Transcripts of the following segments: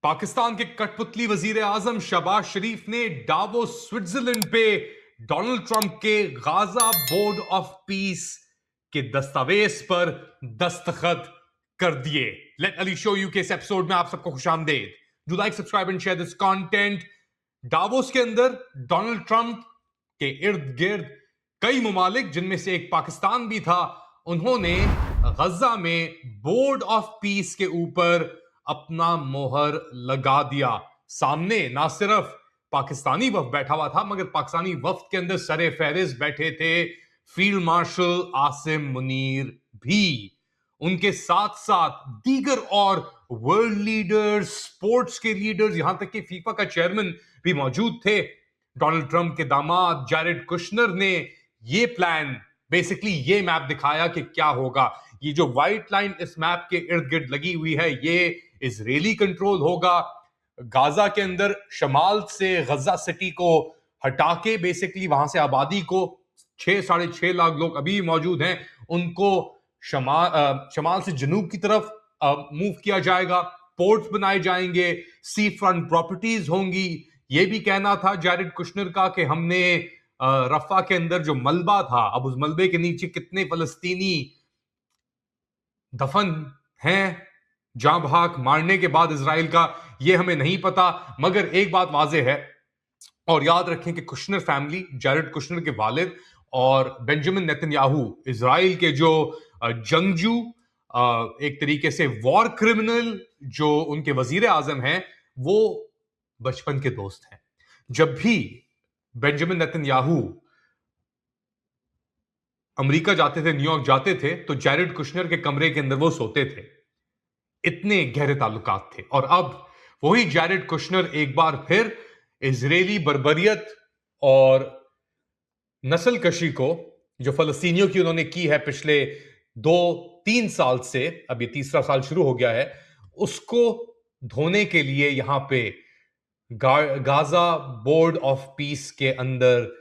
पाकिस्तान के कठपुतली वजीर आजम शहबाज शरीफ ने डावोस स्विट्जरलैंड पे डोनाल्ड ट्रंप के गाजा बोर्ड ऑफ पीस के दस्तावेज पर दस्तखत कर दिए। लेट अली शो यू के इस एपिसोड में आप सबको खुशामदेद। Do like, subscribe and share this content. Davos के अंदर डोनाल्ड ट्रंप के इर्द गिर्द कई ममालिक, जिनमें से एक पाकिस्तान भी था, उन्होंने गजा में बोर्ड ऑफ पीस के ऊपर अपना मोहर लगा दिया। सामने ना सिर्फ पाकिस्तानी वफ्द बैठा हुआ था, मगर पाकिस्तानी वफ्द के अंदर सरे फहरिस्त बैठे थे फील्ड मार्शल आसिम मुनीर भी। उनके साथ साथ दीगर और वर्ल्ड लीडर्स, स्पोर्ट्स के लीडर्स, यहां तक कि फीफा का चेयरमैन भी मौजूद थे। डोनाल्ड ट्रंप के दामाद जैरेड कुशनर ने ये प्लान, बेसिकली ये मैप दिखाया कि क्या होगा। ये जो व्हाइट लाइन इस मैप के इर्द गिर्द लगी हुई है, ये इजरायली कंट्रोल होगा। गाजा के अंदर शमाल से गजा सिटी को हटा के बेसिकली वहां से आबादी को 6-6.5 लाख लोग अभी मौजूद हैं, उनको शमाल से जनूब की तरफ मूव किया जाएगा। पोर्ट्स बनाए जाएंगे, सी फ्रंट प्रॉपर्टीज होंगी। ये भी कहना था जैरेड कुशनर का कि हमने रफा के अंदर जो मलबा था, अब उस मलबे के नीचे कितने फलस्तीनी दफन हैं जां बहक मारने के बाद इजराइल का, ये हमें नहीं पता। मगर एक बात वाजे है, और याद रखें कि कुशनर फैमिली, जैरेड कुशनर के वालिद और बेंजामिन नेतन्याहू, इजराइल के जो जंगजू, एक तरीके से वॉर क्रिमिनल जो उनके वजीर आजम हैं, वो बचपन के दोस्त हैं। जब भी बेंजामिन नेतन्याहू अमेरिका जाते थे, न्यूयॉर्क जाते थे, तो जैरेड कुशनर के कमरे के अंदर वो सोते थे। इतने गहरे ताल्लुकात थे। और अब वही जैरेड कुशनर एक बार फिर इजरायली बर्बरियत और नस्ल कशी को, जो फलस्तीनियों की उन्होंने की है पिछले 2-3 साल से, अब ये तीसरा साल शुरू हो गया है, उसको धोने के लिए यहां पे गाजा बोर्ड ऑफ पीस के अंदर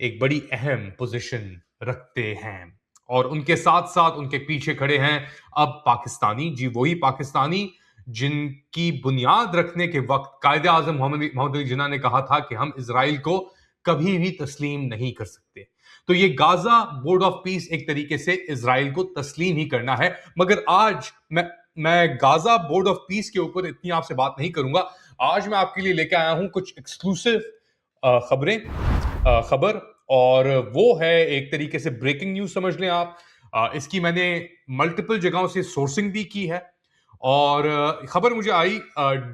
एक बड़ी अहम पोजीशन रखते हैं। और उनके साथ साथ उनके पीछे खड़े हैं अब पाकिस्तानी, जी वही पाकिस्तानी जिनकी बुनियाद रखने के वक्त कायदे आजम मोहम्मद अली जिन्ना ने कहा था कि हम इजराइल को कभी भी तस्लीम नहीं कर सकते। तो ये गाजा बोर्ड ऑफ पीस एक तरीके से इजराइल को तस्लीम ही करना है। मगर आज मैं गाजा बोर्ड ऑफ पीस के ऊपर इतनी आपसे बात नहीं करूंगा। आज मैं आपके लिए लेकर आया हूं कुछ एक्सक्लूसिव खबर, और वो है एक तरीके से ब्रेकिंग न्यूज समझ लें आप। इसकी मैंने मल्टीपल जगहों से सोर्सिंग भी की है, और खबर मुझे आई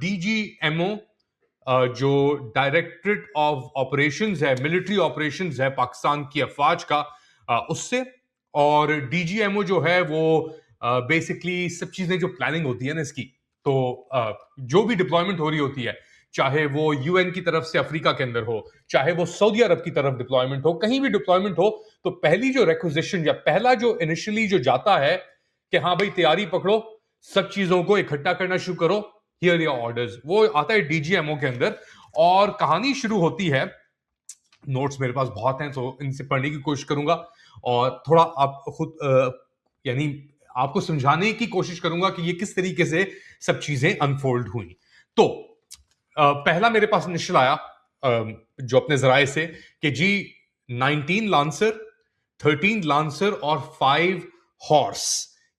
डीजीएमओ, जो डायरेक्टरेट ऑफ ऑपरेशंस है, मिलिट्री ऑपरेशंस है पाकिस्तान की अफवाज का, उससे। और डीजीएमओ जो है वो बेसिकली सब चीजें जो प्लानिंग होती है ना इसकी, तो जो भी डिप्लॉयमेंट हो रही होती है, चाहे वो यूएन की तरफ से अफ्रीका के अंदर हो, चाहे वो सऊदी अरब की तरफ डिप्लॉयमेंट हो, कहीं भी डिप्लॉयमेंट हो, तो पहली जो रिक्विजिशन या पहला जो इनिशियली जो जाता है कि हाँ भाई तैयारी पकड़ो, सब चीजों को इकट्ठा करना शुरू करो, हियर योर ऑर्डर्स, वो आता है डीजीएमओ के अंदर। और कहानी शुरू होती है, नोट्स मेरे पास बहुत हैं तो इनसे पढ़ने की कोशिश करूंगा, और थोड़ा आप खुद यानी आपको समझाने की कोशिश करूंगा कि ये किस तरीके से सब चीजें अनफोल्ड हुई। तो पहला मेरे पास इनिशियल आया जो अपने जराए से कि जी 19 लांसर, 13 लांसर और 5 हॉर्स,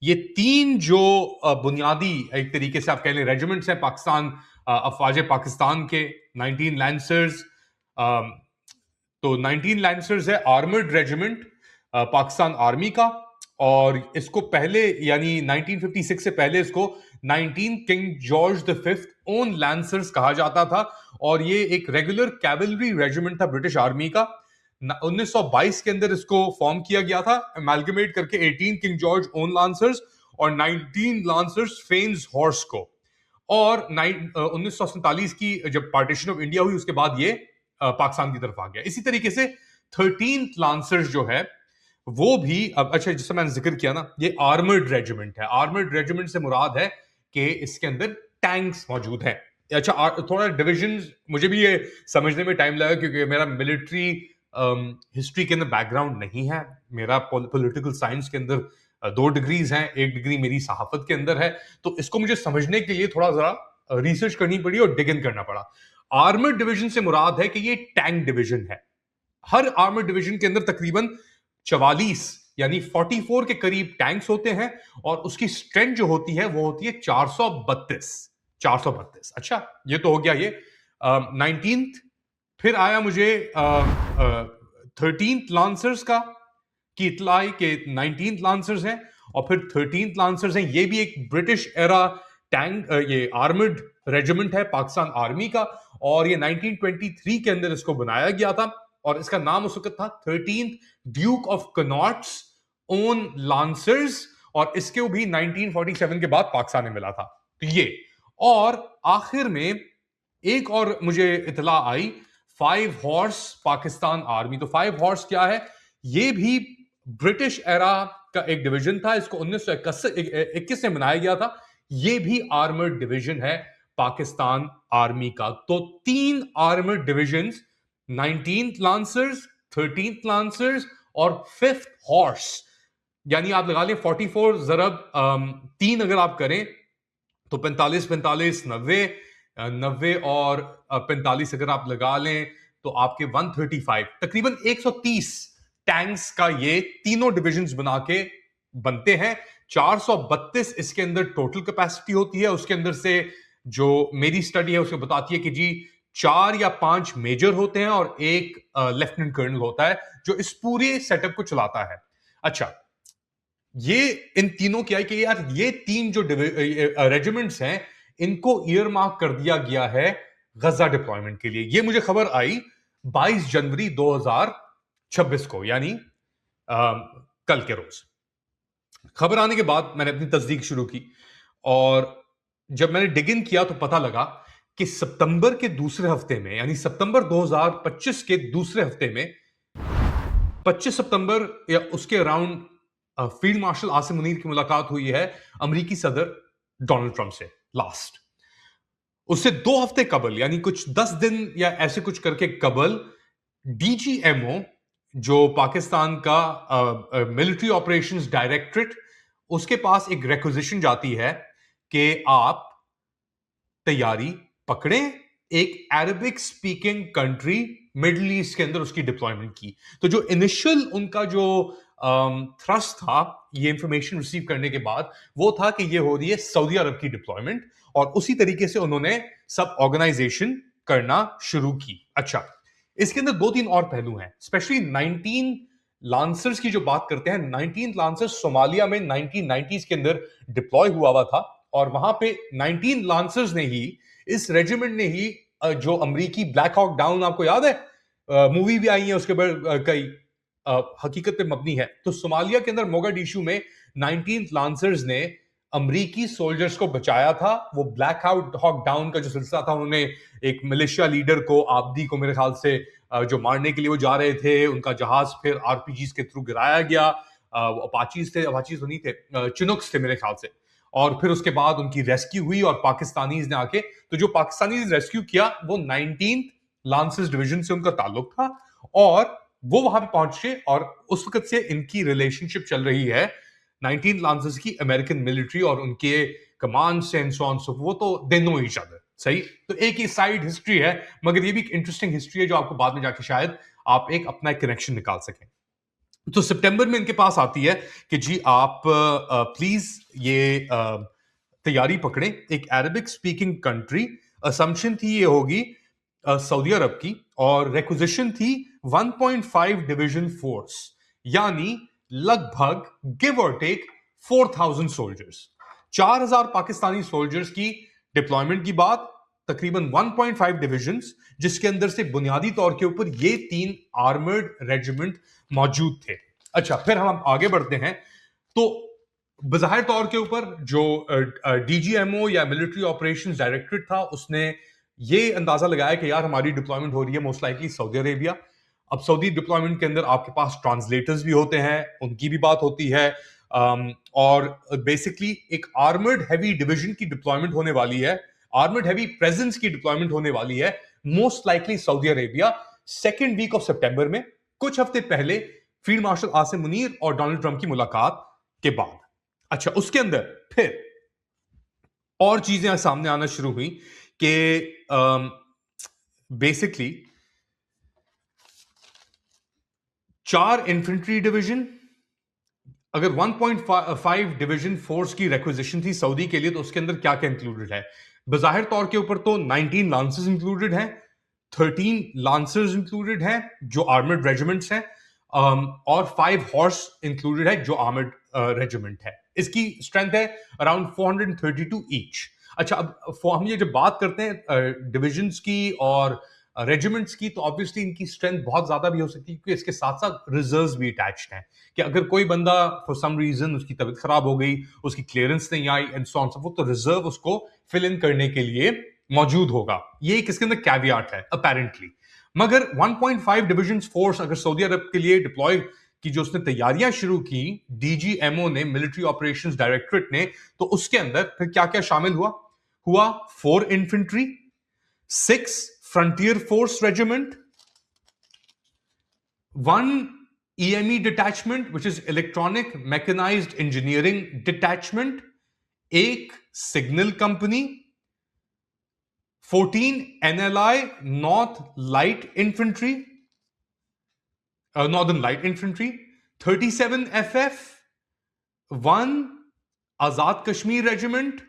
ये 3 जो बुनियादी एक तरीके से आप कह लें रेजिमेंट्स हैं पाकिस्तान, अफवाज पाकिस्तान के 19 लांसर्स। तो 19 लांसर्स है आर्मर्ड रेजिमेंट पाकिस्तान आर्मी का, और इसको पहले यानी 1956 से पहले इसको 19 king George the fifth own lancers कहा जाता था, और ये एक रेगुलर कैवलरी रेजिमेंट था ब्रिटिश आर्मी का। 1922 के अंदर इसको फॉर्म किया गया था, अमेलगमेट करके 18 किंग जॉर्ज ओन लांसर्स और 19 लांसर्स फेन्स हॉर्स को। और 1947 की जब पार्टीशन ऑफ इंडिया हुई, उसके बाद ये पाकिस्तान की तरफ आ गया। इसी तरीके से 13th लांसर्स जो है वो भी, अब अच्छा जिससे मैंने जिक्र किया ना, ये आर्मर्ड रेजिमेंट है। आर्मर्ड रेजिमेंट से मुराद है कि इसके अंदर टैंक्स मौजूद हैं। अच्छा, थोड़ा डिविजन मुझे भी ये समझने में टाइम लगा, क्योंकि मेरा मिलिट्री हिस्ट्री के अंदर बैकग्राउंड नहीं है। मेरा पॉलिटिकल साइंस के अंदर 2 डिग्रीज हैं, 1 डिग्री मेरी सहाफत के अंदर है। तो इसको मुझे समझने के लिए थोड़ा जरा रिसर्च करनी पड़ी और डिग इन करना पड़ा। आर्मर्ड डिवीजन से मुराद है कि ये टैंक डिवीजन है। हर आर्मर्ड डिवीजन के अंदर तकरीबन 44 यानी 44 के करीब टैंक्स होते हैं और उसकी स्ट्रेंथ जो होती है वो होती है 432। अच्छा, ये तो हो गया ये 19th। फिर आया मुझे 13th लांसर्स का की इतलाई के 19th लांसर्स हैं और फिर 13th लांसर्स हैं। ये भी एक ब्रिटिश एरा टैंक ये आर्मर्ड रेजिमेंट है पाकिस्तान आर्मी का और ये 1923 के अंदर इसको बनाया गया था और इसका नाम उस वक्त था 13th Duke of Connaught's Own Lancers और इसके भी 1947 के बाद पाकिस्तान में मिला था। तो ये और आखिर में एक और मुझे इतला आई 5 हॉर्स पाकिस्तान आर्मी। तो 5 हॉर्स क्या है? ये भी ब्रिटिश एरा का एक डिवीजन था। इसको 1921 में बनाया गया था। ये भी आर्मर्ड डिवीजन है पाकिस्तान आर्मी का। तो 3 armoured divisions, 19th lancers, 13th lancers और 5th हॉर्स, यानी आप लगा लें 44 ज़रब 3 अगर आप करें तो 45 45 90 90 और 45 अगर आप लगा लें तो आपके 135 तकरीबन 130 टैंक्स का ये तीनों डिविजन्स बना के बनते हैं। 432 इसके अंदर टोटल कैपेसिटी होती है। उसके अंदर से जो मेरी स्टडी है उसको बताती है कि जी 4 या 5 मेजर होते हैं और एक लेफ्टिनेंट कर्नल होता है जो इस पूरे सेटअप को चलाता है। अच्छा, ये इन तीनों की आई कि यार ये 3 जो रेजिमेंट्स हैं इनको ईयर मार्क कर दिया गया है गजा डिप्लॉयमेंट के लिए। ये मुझे खबर आई 22 जनवरी 2026 को, यानी कल के रोज। खबर आने के बाद मैंने अपनी तस्दीक शुरू की और जब मैंने डिग इन किया तो पता लगा कि सितंबर के दूसरे हफ्ते में, यानी सितंबर 2025 के दूसरे हफ्ते में 25 सितंबर या उसके around field marshal Asim Munir की मुलाकात हुई है अमेरिकी सदर डोनाल्ड ट्रंप से लास्ट। उससे 2 हफ्ते कबल, यानी कुछ 10 दिन या ऐसे कुछ करके कबल, डीजीएमओ जो पाकिस्तान का मिलिट्री ऑपरेशंस डायरेक्टरेट, उसके पास एक रिक्वेजिशन जाती है कि आप तैयारी पकड़ें एक Arabic speaking country middle east के अंदर उसकी डिप्लॉयमेंट की। तो जो इनिशियल उनका जो थ्रस्ट था ये इंफॉर्मेशन रिसीव करने के बाद वो था कि ये हो रही है सऊदी अरब की डिप्लॉयमेंट और उसी तरीके से उन्होंने सब ऑर्गेनाइजेशन करना शुरू की। अच्छा, इसके अंदर 2-3 और पहलू हैं, स्पेशली 19 लांसर्स की जो बात करते हैं। 19 लांसर्स सोमालिया में 1990s के अंदर डिप्लॉय हुआ था और वहां पे 19 लांसर्स ने ही, इस रेजिमेंट ने ही जो अमरीकी ब्लैक हॉक डाउन, आपको याद है मूवी भी आई है उसके बाद कई हकीकत पे मबनी है। तो सोमालिया के अंदर मोगाडिशु में 19th लांसर्स ने अमरीकी सोल्जर्स को बचाया था। वो ब्लैक हॉक डाउन का जो सिलसिला था, उन्होंने एक मिलिशिया लीडर को, आब्दी को मेरे ख्याल से जो मारने के लिए वो जा रहे थे, उनका जहाज फिर आरपीजीज के थ्रू गिराया गया। अपाचीज थे, अपाचीज तो नहीं थे, चिनुक्स थे मेरे ख्याल से। और फिर उसके बाद उनकी रेस्क्यू हुई और पाकिस्तानीज ने आके, तो जो पाकिस्तानीज रेस्क्यू किया वो 19th लांसर्स डिवीजन से उनका ताल्लुक था और वो वहां पे पहुंचे और उस वक्त से इनकी रिलेशनशिप चल रही है 19 लांसर्स की अमेरिकन मिलिट्री और उनके कमांड से एंड सो ऑन सो, वो तो दे नो ईच अदर। सही, तो एक ही साइड हिस्ट्री है, मगर ये भी एक इंटरेस्टिंग हिस्ट्री है जो आपको बाद में जाके शायद आप एक अपना एक कनेक्शन निकाल सकें। तो सितंबर में इनके पास आती है कि जी आप प्लीज ये तैयारी पकड़ें एक अरबिक स्पीकिंग कंट्री। असम्पशन थी ये होगी सऊदी अरब की और रिक्विजिशन थी 1.5 डिवीजन फोर्स, यानी लगभग गिव और टेक 4000 सोल्जर्स। 4000 पाकिस्तानी सोल्जर्स की डिप्लॉयमेंट की बात, तकरीबन 1.5 डिविजन्स, जिसके अंदर से बुनियादी तौर के ऊपर ये 3 आर्मर्ड रेजिमेंट मौजूद थे। अच्छा, फिर हम आगे बढ़ते हैं तो बज़ाहिर तौर के ऊपर जो डीजीएमओ या मिलिट्री ऑपरेशंस डायरेक्टरेट था उसने ये अंदाजा लगाया कि यार हमारी डिप्लॉयमेंट हो रही है मोस्ट लाइकली सऊदी अरेबिया। अब सऊदी डिप्लॉयमेंट के अंदर आपके पास ट्रांसलेटर्स भी होते हैं, उनकी भी बात होती है और बेसिकली एक आर्मर्ड हैवी डिवीजन की डिप्लॉयमेंट होने वाली है, आर्मर्ड हैवी प्रेजेंस की डिप्लॉयमेंट होने वाली है most likely Saudi Arabia second week of सितंबर में, कुछ हफ्ते पहले फील्ड मार्शल आसिम मुनीर और डोनाल्ड ट्रंप की मुलाकात के बाद। अच्छा, उसके अंदर फिर और चीजें सामने आना शुरू हुई कि बेसिकली 4 इन्फेंट्री डिवीजन, अगर 1.5 डिवीजन फोर्स की रिक्विजिशन थी सऊदी के लिए, तो उसके अंदर क्या क्या इंक्लूडेड है? बजाहिर तौर के ऊपर तो 19 लांसेस इंक्लूडेड हैं, 13 लांसर्स इंक्लूडेड हैं जो आर्मर्ड रेजिमेंट्स हैं, और 5 हॉर्स इंक्लूडेड है जो आर्मर्ड रेजिमेंट है। इसकी स्ट्रेंथ है अराउंड 432 ईच। अच्छा, अब हम ये जब बात करते हैं डिविजन्स की और रेजिमेंट्स की, तो ऑब्वियसली इनकी स्ट्रेंथ बहुत ज्यादा भी हो सकती है, क्योंकि इसके साथ साथ रिजर्व्स भी अटैच्ड हैं कि अगर कोई बंदा फॉर सम रीजन उसकी तबीयत खराब हो गई, उसकी क्लियरेंस नहीं आई and so on so forth, तो रिजर्व उसको फिल इन करने के लिए मौजूद होगा। ये किसके अंदर कैवियाट है अपेरेंटली। मगर 1.5 डिविजन फोर्स अगर सऊदी अरब के लिए डिप्लॉय की जो उसने तैयारियां शुरू की डीजीएमओ ने, मिलिट्री ऑपरेशंस डायरेक्टरेट ने, तो उसके अंदर फिर क्या क्या शामिल हुआ 4 infantry, 6 frontier force regiment, 1 EME detachment which is electronic mechanized engineering detachment, एक signal company, 14 NLI north light infantry, northern light infantry, 37 FF, 1 आजाद कश्मीर रेजिमेंट,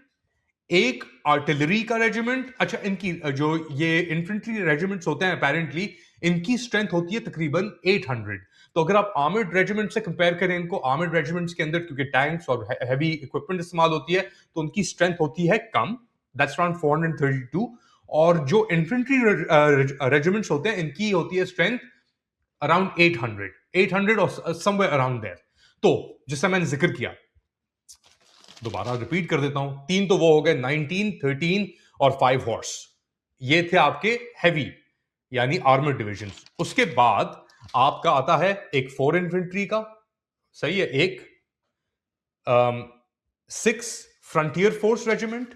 एक आर्टिलरी का रेजिमेंट। अच्छा, इनकी जो ये इन्फेंट्री रेजिमेंट्स होते हैं अपेरेंटली इनकी स्ट्रेंथ होती है तकरीबन 800। तो अगर आप आर्मर्ड रेजिमेंट से कंपेयर करें इनको, आर्मर्ड रेजिमेंट्स के अंदर क्योंकि टैंक्स और हैवी इक्विपमेंट इस्तेमाल होती है, तो उनकी स्ट्रेंथ होती है कम, दैट्स अराउंड 432। और जो इन्फेंट्री रेजिमेंट्स होते हैं इनकी होती है स्ट्रेंथ अराउंड 800 और समवेयर अराउंड देयर। तो जैसा मैंने जिक्र किया, दोबारा रिपीट कर देता हूं, 3 तो वो हो गए 19, 13 और 5 हॉर्स, ये थे आपके हैवी यानी आर्मर डिविजन। उसके बाद आपका आता है एक 4 इन्फेंट्री का, सही है, एक 6 frontier force regiment,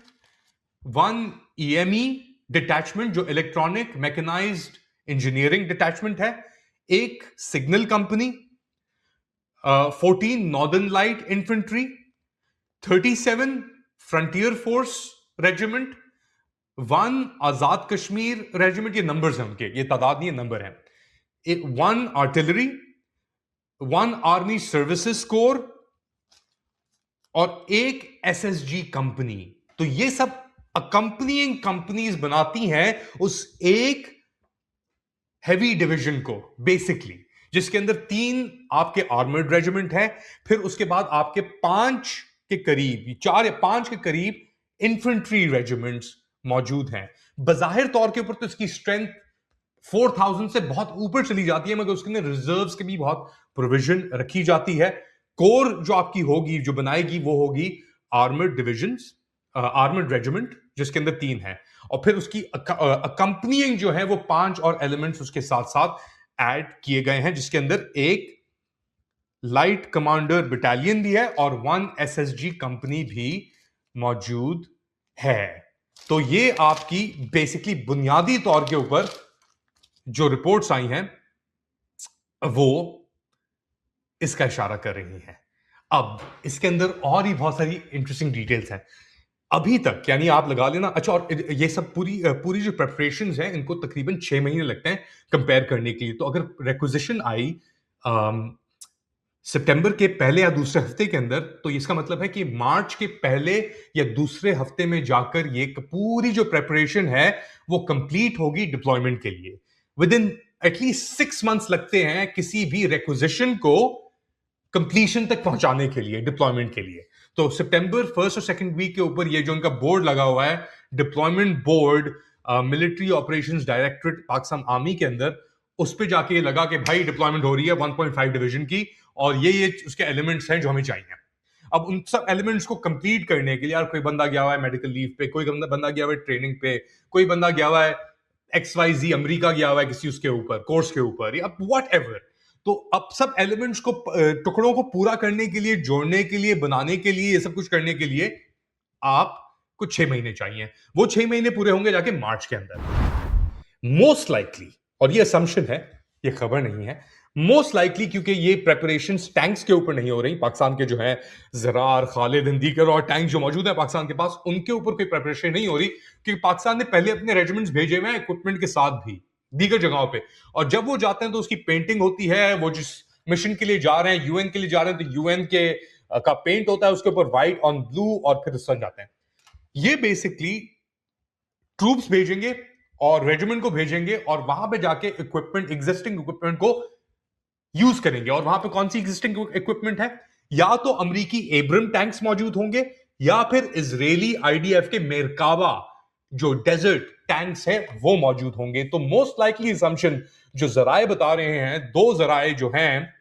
1 EME detachment जो इलेक्ट्रॉनिक मैकेनाइज्ड इंजीनियरिंग डिटैचमेंट है, एक signal company, 14 northern light infantry, 37 frontier force regiment, 1 आजाद कश्मीर रेजिमेंट, ये नंबर्स हैं उनके, ये तादाद नहीं है, नंबर है, 1 आर्टिलरी, 1 आर्मी सर्विसेज कोर और एक SSG कंपनी। तो ये सब अकंपनिंग कंपनीज बनाती हैं उस एक हैवी डिवीजन को बेसिकली, जिसके अंदर 3 आपके आर्मर्ड रेजिमेंट है, फिर उसके बाद आपके 5 के करीब, 4 या 5 के करीब इन्फेंट्री रेजिमेंट्स मौजूद हैं। बजाहिर तौर के ऊपर तो इसकी स्ट्रेंथ 4000 से बहुत ऊपर चली जाती है, मगर उसके अंदर रिजर्व्स की भी बहुत प्रोविजन रखी जाती है। कोर जो आपकी होगी, जो बनाएगी, वो होगी आर्मर्ड डिविजन्स, आर्मर्ड रेजिमेंट, जिसके अंदर 3 है, और फिर उसकी अकंपनिंग जो है वो 5 और एलिमेंट्स उसके साथ साथ ऐड किए गए हैं, जिसके अंदर एक लाइट कमांडर बटालियन भी है और 1 SSG कंपनी भी मौजूद है। तो ये आपकी बेसिकली बुनियादी तौर के ऊपर जो रिपोर्ट्स आई हैं वो इसका इशारा कर रही हैं। अब इसके अंदर और ही बहुत सारी इंटरेस्टिंग डिटेल्स हैं अभी तक, यानी आप लगा लेना। अच्छा, और ये सब पूरी जो प्रेपरेशंस हैं इनको तकरीबन 6 महीने लगते हैं कंपेयर करने के लिए। तो अगर रिक्विजिशन आई सितंबर के पहले या दूसरे हफ्ते के अंदर, तो इसका मतलब है कि मार्च के पहले या दूसरे हफ्ते में जाकर ये पूरी जो प्रेपरेशन है वो कंप्लीट होगी डिप्लॉयमेंट के लिए। विद इन एटलीस्ट 6 मंथ्स लगते हैं किसी भी रिक्विजिशन को कंप्लीशन तक पहुंचाने के लिए, डिप्लॉयमेंट के लिए। तो सितंबर फर्स्ट और सेकंड वीक के ऊपर ये जो उनका बोर्ड लगा हुआ है, deployment board military operations directorate Pakistan army के अंदर, उस पे जाके ये लगा कि भाई डिप्लॉयमेंट हो रही है 1.5 डिवीजन की, और ये उसके एलिमेंट्स हैं जो हमें चाहिए। अब उन सब एलिमेंट्स को कंप्लीट करने के लिए, यार कोई बंदा गया हुआ है मेडिकल लीव पे, कोई बंदा गया हुआ है ट्रेनिंग पे, कोई बंदा गया हुआ है XYZ अमेरिका गया हुआ है किसी उसके ऊपर कोर्स के ऊपर, या वट एवर। तो अब सब एलिमेंट्स को, टुकड़ों को पूरा करने के लिए, जोड़ने के लिए, बनाने के लिए, ये सब कुछ करने के लिए आपको 6 महीने चाहिए। वो 6 महीने पूरे होंगे जाके मार्च के अंदर मोस्ट लाइकली, और ये असम्पशन है, ये खबर नहीं है, मोस्ट लाइकली क्योंकि ये प्रेपरेशन टैंक्स के ऊपर नहीं हो रही, पाकिस्तान के जो है ज़रार, खालिद, दीगर और टैंक जो मौजूद है पाकिस्तान के पास, उनके ऊपर कोई प्रेपरेशन नहीं हो रही, क्योंकि पाकिस्तान ने पहले अपने रेजिमेंट्स भेजे हुए हैं इक्विपमेंट के साथ भी दीगर जगहों पे, और जब वो जाते हैं तो उसकी पेंटिंग होती है। वो जिस मिशन के लिए जा रहे हैं, यूएन के लिए जा रहे हैं, तो यूएन के का पेंट होता है उसके ऊपर व्हाइट ऑन ब्लू, और फिर उस जाते हैं। ये बेसिकली ट्रूप्स भेजेंगे और रेजिमेंट को भेजेंगे, और वहां पे जाके इक्विपमेंट, एग्जिस्टिंग इक्विपमेंट को यूज करेंगे। और वहां पे कौन सी एग्जिस्टिंग इक्विपमेंट है? या तो अमेरिकी एब्रम टैंक्स मौजूद होंगे, या फिर इजरायली आईडीएफ के मेरकावा जो डेजर्ट टैंक्स है वो मौजूद होंगे। तो मोस्ट लाइकली असम्पशन जो जराए बता रहे हैं, दो जराए जो हैं,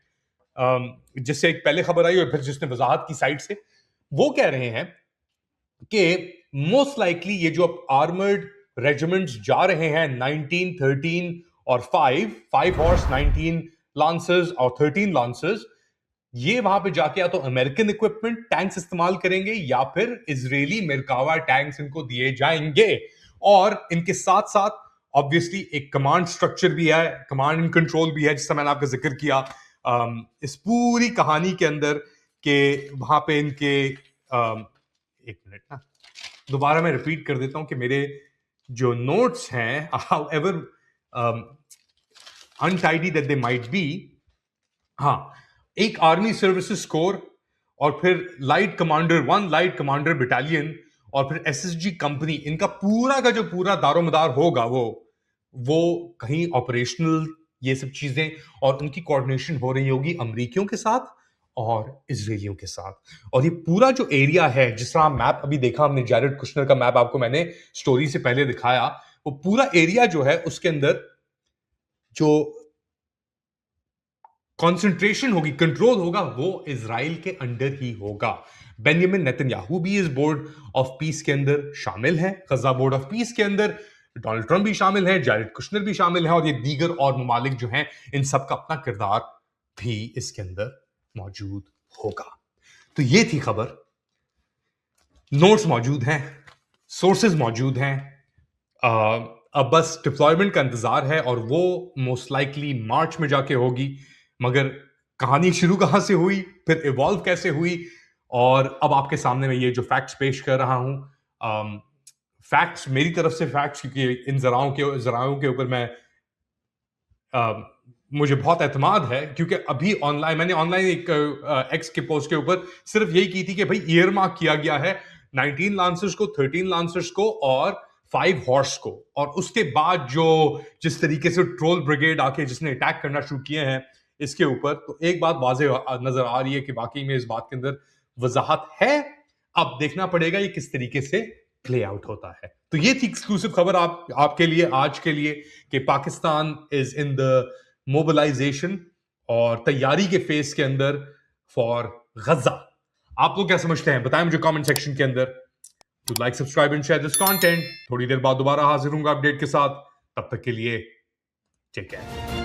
जिससे एक पहले खबर आई और फिर जिसने वजाहत की साइड से, वो कह रहे हैं कि मोस्ट लाइकली ये जो आर्मर्ड रेजिमेंट्स जा रहे हैं 19, 13 और 5 हॉर्स, 19 लांसर्स और 13 लांसर्स, ये वहां पे जाके या तो अमेरिकन इक्विपमेंट टैंक्स इस्तेमाल करेंगे, या फिर इजरायली मेरकावा टैंक्स इनको दिए जाएंगे। और इनके साथ साथ ऑब्वियसली एक कमांड स्ट्रक्चर भी है, कमांड एंड कंट्रोल भी है, जिसका मैंने आपका जिक्र किया इस पूरी कहानी के अंदर, के वहां पे इनके एक मिनट ना, दोबारा मैं रिपीट कर देता हूं कि मेरे जो नोट्स हैं, how ever untidy that they might be, हाँ, एक आर्मी सर्विसेज कोर, और फिर light commander 1, light commander battalion, और फिर एसएसजी कंपनी, इनका पूरा का जो पूरा दारोमदार होगा वो कहीं ऑपरेशनल, ये सब चीजें, और उनकी कोऑर्डिनेशन हो रही होगी अमरीकियों के साथ और इजरायलियों के साथ। और ये पूरा जो एरिया है, जिस तरह मैप अभी देखा हमने, जैरेड कुशनर का मैप आपको मैंने स्टोरी से पहले दिखाया, वो पूरा एरिया जो है उसके अंदर जो कंसंट्रेशन होगी, कंट्रोल होगा, वो इजराइल के अंडर ही होगा। बेंजामिन नेतन्याहू भी इस बोर्ड ऑफ पीस के अंदर शामिल है, गजा बोर्ड ऑफ पीस के अंदर डोनाल्ड ट्रंप भी शामिल है, जैरेड कुशनर भी शामिल है, और ये दीगर और ममालिक जो हैं, इन सब का अपना किरदार भी इसके अंदर मौजूद होगा। तो ये थी खबर, नोट्स मौजूद हैं, सोर्सेज मौजूद हैं, अब बस डिप्लॉयमेंट का इंतजार है, और वो मोस्ट लाइकली मार्च में जाके होगी। मगर कहानी शुरू कहां से हुई, फिर इवॉल्व कैसे हुई, और अब आपके सामने मैं ये जो फैक्ट्स पेश कर रहा हूं, फैक्ट्स मेरी तरफ से फैक्ट्स, क्योंकि इन जराओं के ऊपर मैं मुझे बहुत एतमाद है, क्योंकि अभी ऑनलाइन मैंने ऑनलाइन एक एक्स के पोस्ट के ऊपर सिर्फ यही की थी कि भाई ईयर मार्क किया गया है 19 लांसर्स को, 13 लांसर्स को और 5 हॉर्स को। और उसके बाद जो जिस तरीके से ट्रोल ब्रिगेड आके जिसने अटैक करना शुरू किए हैं इसके ऊपर, तो एक बात वाजे नजर आ रही है कि वाकई में इस बात के अंदर वजाहत है। अब देखना पड़ेगा ये किस तरीके से प्ले आउट होता है। तो ये थी एक्सक्लूसिव खबर आपके लिए आज के लिए, कि Pakistan is in the mobilisation और तैयारी के फेस के अंदर फॉर गजा। आप लोग क्या समझते हैं, बताएं मुझे कमेंट सेक्शन के अंदर। तो like, subscribe and share this content. थोड़ी देर बाद दोबारा हाजिर हूंगा अपडेट के साथ, तब तक के लिए टेक केयर।